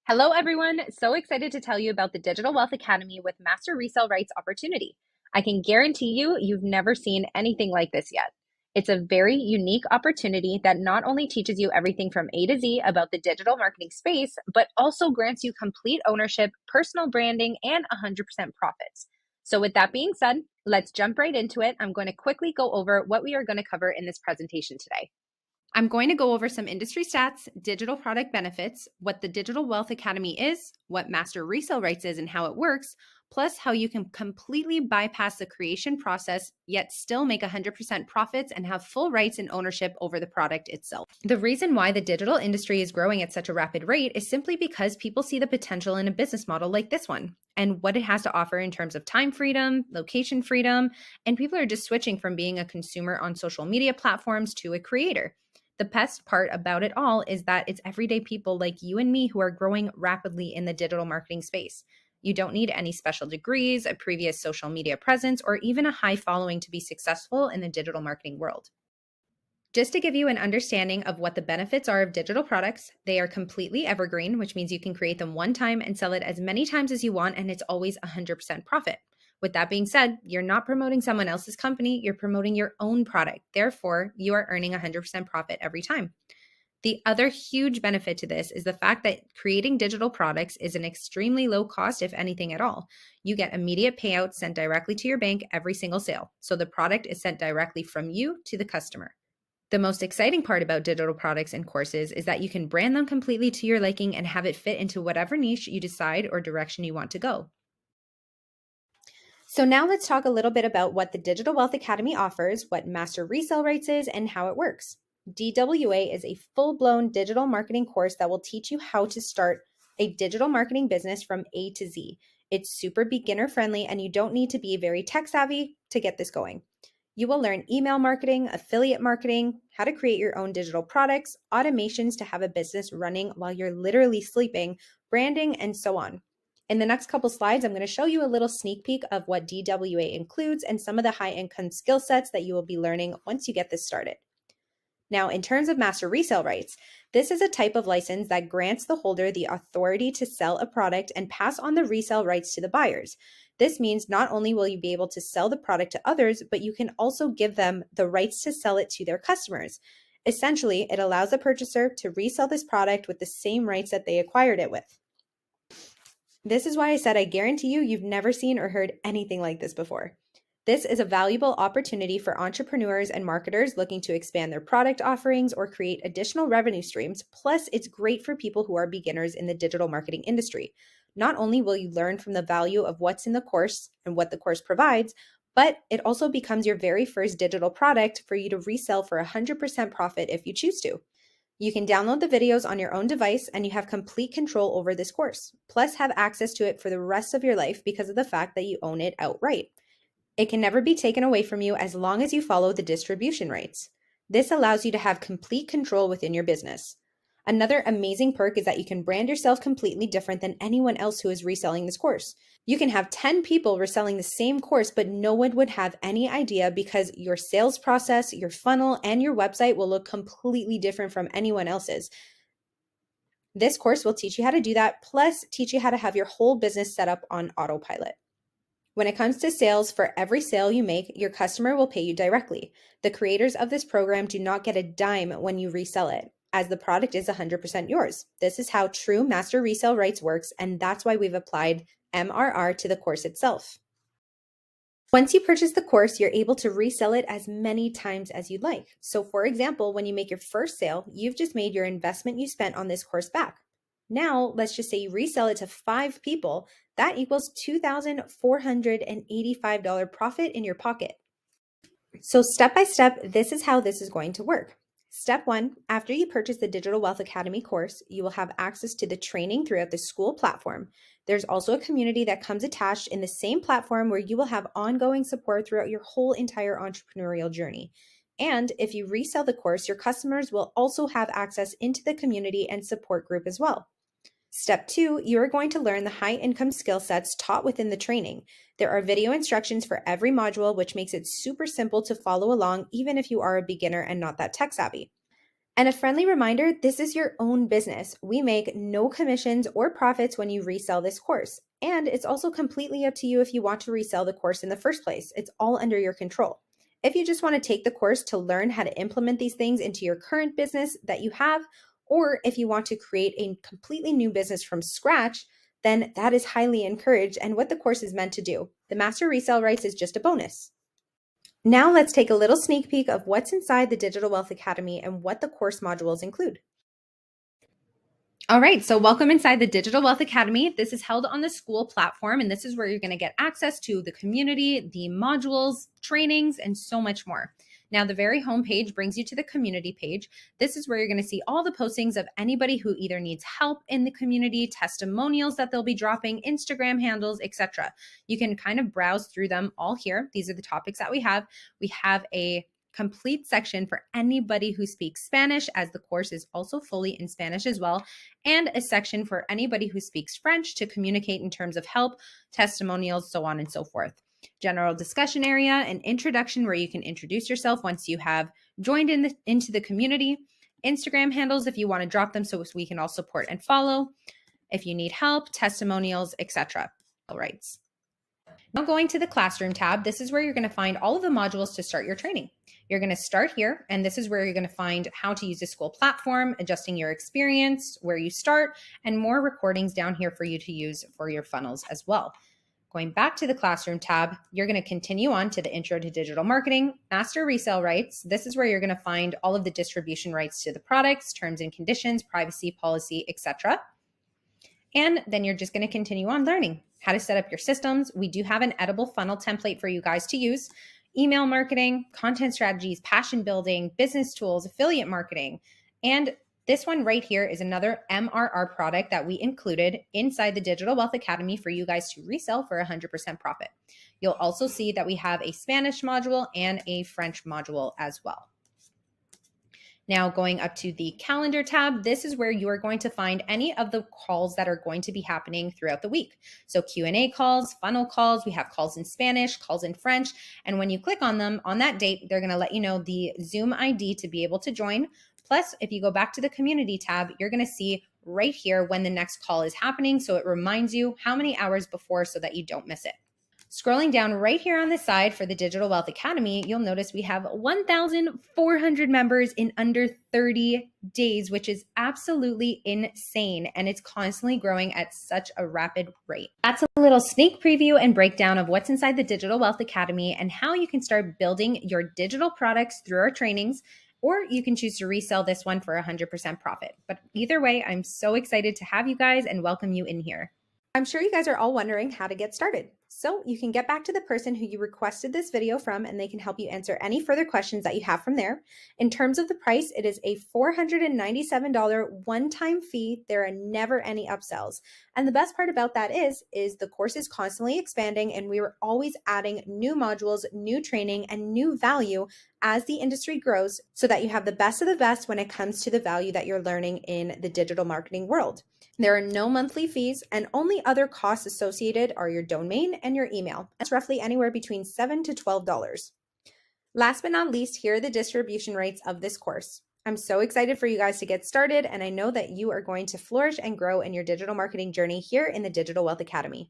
Hello, everyone. So excited to tell you about the Digital Wealth Academy with Master Resale Rights opportunity. I can guarantee you've never seen anything like this yet. It's a very unique opportunity that not only teaches you everything from A to Z about the digital marketing space, but also grants you complete ownership, personal branding, and 100% profits. So, with that being said, let's jump right into it. I'm going to quickly go over what we are going to cover in this presentation today. I'm going to go over some industry stats, digital product benefits, what the Digital Wealth Academy is, what Master Resale Rights is and how it works, plus how you can completely bypass the creation process, yet still make 100% profits and have full rights and ownership over the product itself. The reason why the digital industry is growing at such a rapid rate is simply because people see the potential in a business model like this one and what it has to offer in terms of time freedom, location freedom, and people are just switching from being a consumer on social media platforms to a creator. The best part about it all is that it's everyday people like you and me who are growing rapidly in the digital marketing space. You don't need any special degrees, a previous social media presence, or even a high following to be successful in the digital marketing world. Just to give you an understanding of what the benefits are of digital products, they are completely evergreen, which means you can create them one time and sell it as many times as you want, and it's always 100% profit. With that being said, you're not promoting someone else's company, you're promoting your own product. Therefore, you are earning 100% profit every time. The other huge benefit to this is the fact that creating digital products is an extremely low cost, if anything at all. You get immediate payouts sent directly to your bank every single sale. So the product is sent directly from you to the customer. The most exciting part about digital products and courses is that you can brand them completely to your liking and have it fit into whatever niche you decide or direction you want to go. So now let's talk a little bit about what the Digital Wealth Academy offers, what Master Resale Rights is, and how it works. DWA is a full-blown digital marketing course that will teach you how to start a digital marketing business from A to Z. It's super beginner friendly and you don't need to be very tech savvy to get this going. You will learn email marketing, affiliate marketing, how to create your own digital products, automations to have a business running while you're literally sleeping, branding, and so on. In the next couple slides, I'm going to show you a little sneak peek of what DWA includes and some of the high income skill sets that you will be learning once you get this started. Now, in terms of Master Resale Rights, this is a type of license that grants the holder the authority to sell a product and pass on the resale rights to the buyers. This means not only will you be able to sell the product to others, but you can also give them the rights to sell it to their customers. Essentially, it allows the purchaser to resell this product with the same rights that they acquired it with. This is why I said I guarantee you've never seen or heard anything like this before. This is a valuable opportunity for entrepreneurs and marketers looking to expand their product offerings or create additional revenue streams. Plus, it's great for people who are beginners in the digital marketing industry. Not only will you learn from the value of what's in the course and what the course provides, but it also becomes your very first digital product for you to resell for 100% profit if you choose to. You can download the videos on your own device and you have complete control over this course, plus have access to it for the rest of your life because of the fact that you own it outright. It can never be taken away from you as long as you follow the distribution rights. This allows you to have complete control within your business. Another amazing perk is that you can brand yourself completely different than anyone else who is reselling this course. You can have 10 people reselling the same course, but no one would have any idea because your sales process, your funnel, and your website will look completely different from anyone else's. This course will teach you how to do that, plus teach you how to have your whole business set up on autopilot. When it comes to sales, for every sale you make, your customer will pay you directly. The creators of this program do not get a dime when you resell it, as the product is 100% yours. This is how true Master Resale Rights works, and that's why we've applied MRR to the course itself. Once you purchase the course, you're able to resell it as many times as you'd like. So for example, when you make your first sale, you've just made your investment you spent on this course back. Now, let's just say you resell it to 5 people. That equals $2,485 profit in your pocket. So step by step, this is how this is going to work. Step 1, after you purchase the Digital Wealth Academy course, you will have access to the training throughout the school platform. There's also a community that comes attached in the same platform where you will have ongoing support throughout your whole entire entrepreneurial journey. And if you resell the course, your customers will also have access into the community and support group as well. Step 2, you are going to learn the high income skill sets taught within the training. There are video instructions for every module, which makes it super simple to follow along, even if you are a beginner and not that tech savvy. And a friendly reminder, this is your own business. We make no commissions or profits when you resell this course. And it's also completely up to you if you want to resell the course in the first place. It's all under your control. If you just want to take the course to learn how to implement these things into your current business that you have, or if you want to create a completely new business from scratch, then that is highly encouraged and what the course is meant to do. The Master Resale Rights is just a bonus. Now let's take a little sneak peek of what's inside the Digital Wealth Academy and what the course modules include. All right, so welcome inside the Digital Wealth Academy. This is held on the school platform, and this is where you're going to get access to the community, the modules, trainings, and so much more. Now, the very homepage brings you to the community page. This is where you're going to see all the postings of anybody who either needs help in the community, testimonials that they'll be dropping, Instagram handles, etc. You can kind of browse through them all here. These are the topics that we have. We have a complete section for anybody who speaks Spanish, as the course is also fully in Spanish as well, and a section for anybody who speaks French to communicate in terms of help, testimonials, so on and so forth. General discussion area, an introduction where you can introduce yourself once you have joined into the community, Instagram handles if you want to drop them so we can all support and follow, if you need help, testimonials, etc. All right. Now going to the classroom tab, this is where you're going to find all of the modules to start your training. You're going to start here, and this is where you're going to find how to use the school platform, adjusting your experience, where you start, and more recordings down here for you to use for your funnels as well. Going back to the classroom tab, you're going to continue on to the Intro to Digital Marketing, Master Resale Rights. This is where you're going to find all of the distribution rights to the products, terms and conditions, privacy policy, etc. And then you're just going to continue on learning how to set up your systems. We do have an edible funnel template for you guys to use. Email marketing, content strategies, passion building, business tools, affiliate marketing. And this one right here is another MRR product that we included inside the Digital Wealth Academy for you guys to resell for 100% profit. You'll also see that we have a Spanish module and a French module as well. Now going up to the calendar tab, this is where you are going to find any of the calls that are going to be happening throughout the week. So Q&A calls, funnel calls, we have calls in Spanish, calls in French. And when you click on them on that date, they're going to let you know the Zoom ID to be able to join. Plus, if you go back to the community tab, you're going to see right here when the next call is happening. So it reminds you how many hours before so that you don't miss it. Scrolling down right here on the side for the Digital Wealth Academy, you'll notice we have 1,400 members in under 30 days, which is absolutely insane. And it's constantly growing at such a rapid rate. That's a little sneak preview and breakdown of what's inside the Digital Wealth Academy and how you can start building your digital products through our trainings, or you can choose to resell this one for 100% profit. But either way, I'm so excited to have you guys and welcome you in here. I'm sure you guys are all wondering how to get started. So you can get back to the person who you requested this video from, and they can help you answer any further questions that you have from there. In terms of the price, it is a $497 one-time fee. There are never any upsells. And the best part about that is the course is constantly expanding, and we are always adding new modules, new training, and new value as the industry grows so that you have the best of the best when it comes to the value that you're learning in the digital marketing world. There are no monthly fees, and only other costs associated are your domain and your email. That's roughly anywhere between $7 to $12. Last but not least, here are the distribution rates of this course. I'm so excited for you guys to get started, and I know that you are going to flourish and grow in your digital marketing journey here in the Digital Wealth Academy.